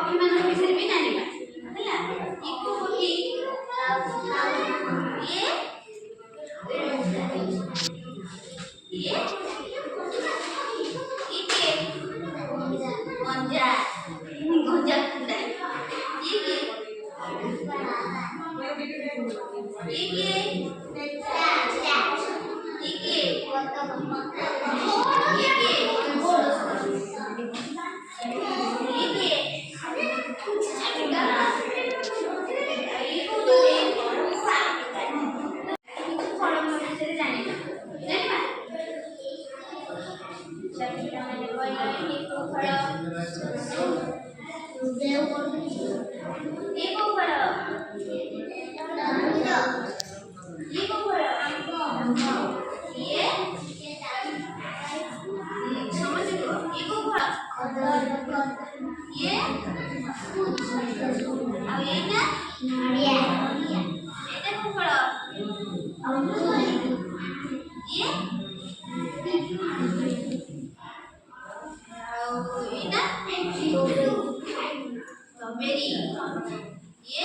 ପକ୍ଷୀ ମାନଙ୍କ ବିଷୟରେ ବି ଜାଣିବା ହେଲା। ଇକୁ ପକ୍ଷୀ ଇଏ ଇକେ ଗଞ୍ଜା ଗଞ୍ଜା କୁଣ୍ଡା ଇକେ strawberry, ये